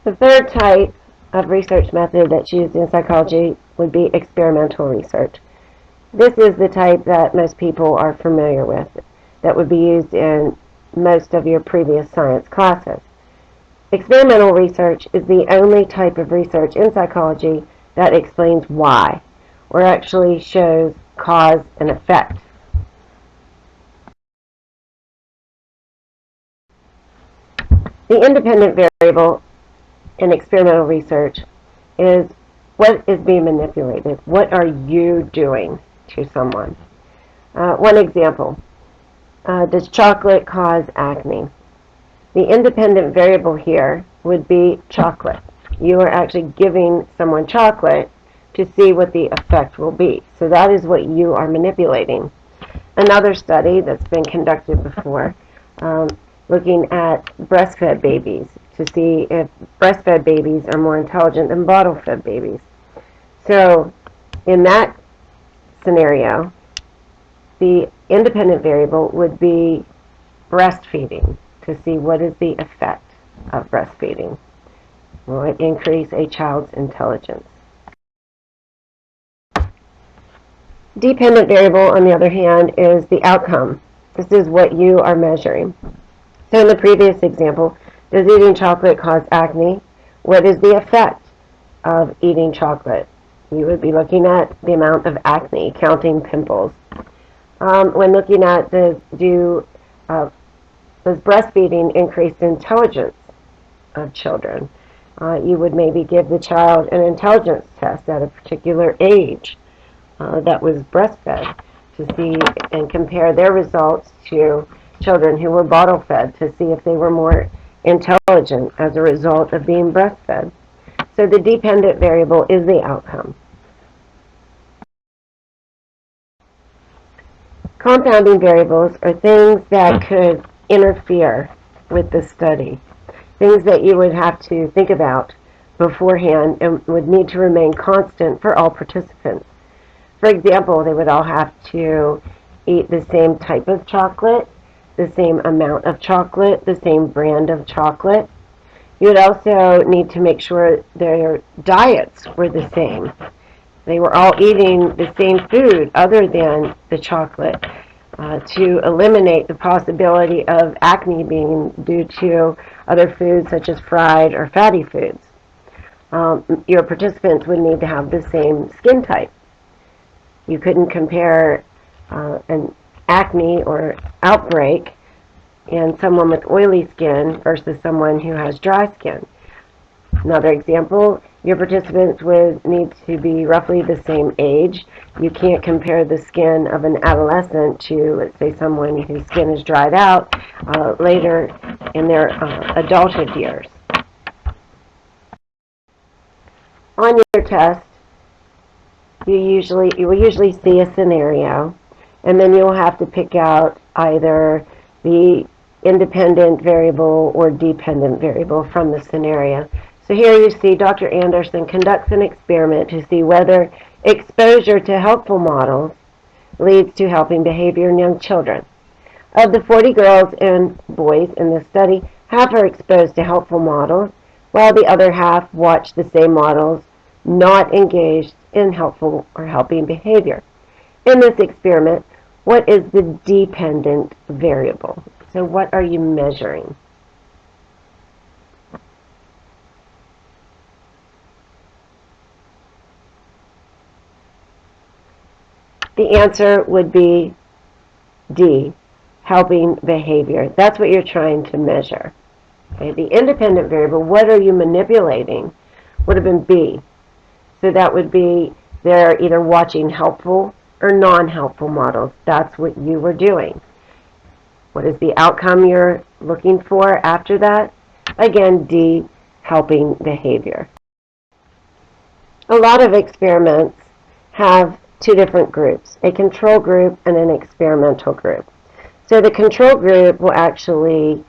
The third type of research method that's used in psychology would be experimental research. This is the type that most people are familiar with, that would be used in most of your previous science classes. Experimental research is the only type of research in psychology that explains why, or actually shows cause and effect. The independent variable in experimental research is what is being manipulated. What are you doing to someone? One example, does chocolate cause acne? The independent variable here would be chocolate. You are actually giving someone chocolate to see what the effect will be. So that is what you are manipulating. Another study that's been conducted before, looking at breastfed babies to see if breastfed babies are more intelligent than bottle-fed babies. So in that scenario, the independent variable would be breastfeeding to see what is the effect of breastfeeding. Will it increase a child's intelligence? Dependent variable, on the other hand, is the outcome. This is what you are measuring. So in the previous example, does eating chocolate cause acne? What is the effect of eating chocolate? You would be looking at the amount of acne, counting pimples. When looking at does breastfeeding increase the intelligence of children? You would maybe give the child an intelligence test at a particular age that was breastfed to see and compare their results to children who were bottle fed to see if they were more intelligent as a result of being breastfed. So the dependent variable is the outcome. Confounding variables are things that could interfere with the study, things that you would have to think about beforehand and would need to remain constant for all participants. For example, they would all have to eat the same type of chocolate, the same amount of chocolate, the same brand of chocolate. You would also need to make sure their diets were the same. They were all eating the same food other than the chocolate to eliminate the possibility of acne being due to other foods such as fried or fatty foods. Your participants would need to have the same skin type. You couldn't compare an acne or outbreak in someone with oily skin versus someone who has dry skin. Another example, your participants would need to be roughly the same age. You can't compare the skin of an adolescent to, let's say, someone whose skin is dried out later in their adulthood years. On your test, you will usually see a scenario, and then you'll have to pick out either the independent variable or dependent variable from the scenario. So here you see Dr. Anderson conducts an experiment to see whether exposure to helpful models leads to helping behavior in young children. Of the 40 girls and boys in the study, half are exposed to helpful models, while the other half watch the same models, not engaged in helpful or helping behavior. In this experiment, what is the dependent variable? So what are you measuring? The answer would be D, helping behavior. That's what you're trying to measure. Okay, the independent variable, what are you manipulating, would have been B. So that would be they're either watching helpful or non-helpful models. That's what you were doing. What is the outcome you're looking for after that? Again, D, helping behavior. A lot of experiments have two different groups, a control group and an experimental group. So the control group will actually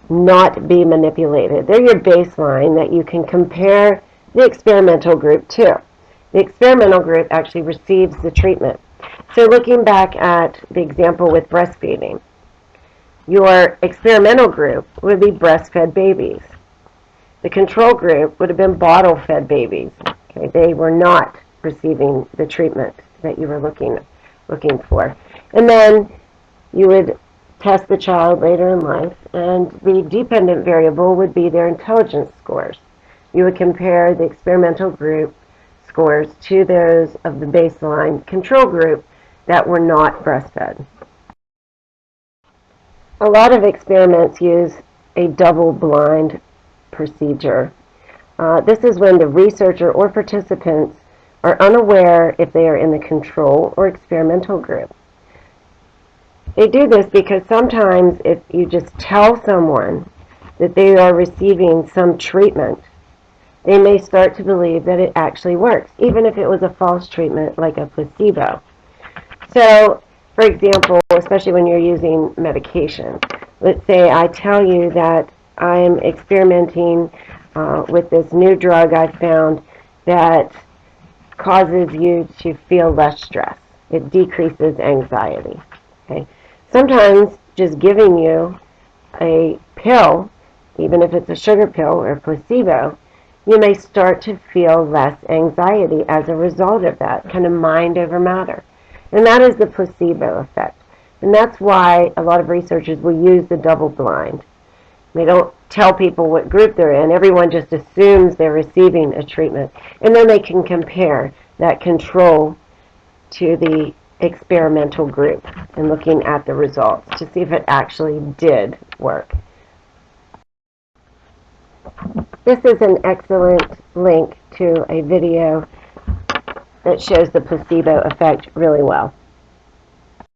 not be manipulated. They're your baseline that you can compare the experimental group to. The experimental group actually receives the treatment. So looking back at the example with breastfeeding, your experimental group would be breastfed babies. The control group would have been bottle-fed babies. Okay, they were not receiving the treatment that you were looking for. And then you would test the child later in life, and the dependent variable would be their intelligence scores. You would compare the experimental group scores to those of the baseline control group that were not breastfed. A lot of experiments use a double-blind procedure. This is when the researcher or participants are unaware if they are in the control or experimental group. They do this because sometimes if you just tell someone that they are receiving some treatment, they may start to believe that it actually works, even if it was a false treatment like a placebo. So, for example, especially when you're using medication, let's say I tell you that I'm experimenting with this new drug I found that causes you to feel less stress. It decreases anxiety. Okay? Sometimes just giving you a pill, even if it's a sugar pill or a placebo, you may start to feel less anxiety as a result of that, kind of mind over matter. And that is the placebo effect. And that's why a lot of researchers will use the double blind. They don't tell people what group they're in. Everyone just assumes they're receiving a treatment. And then they can compare that control to the experimental group and looking at the results to see if it actually did work. This is an excellent link to a video that shows the placebo effect really well.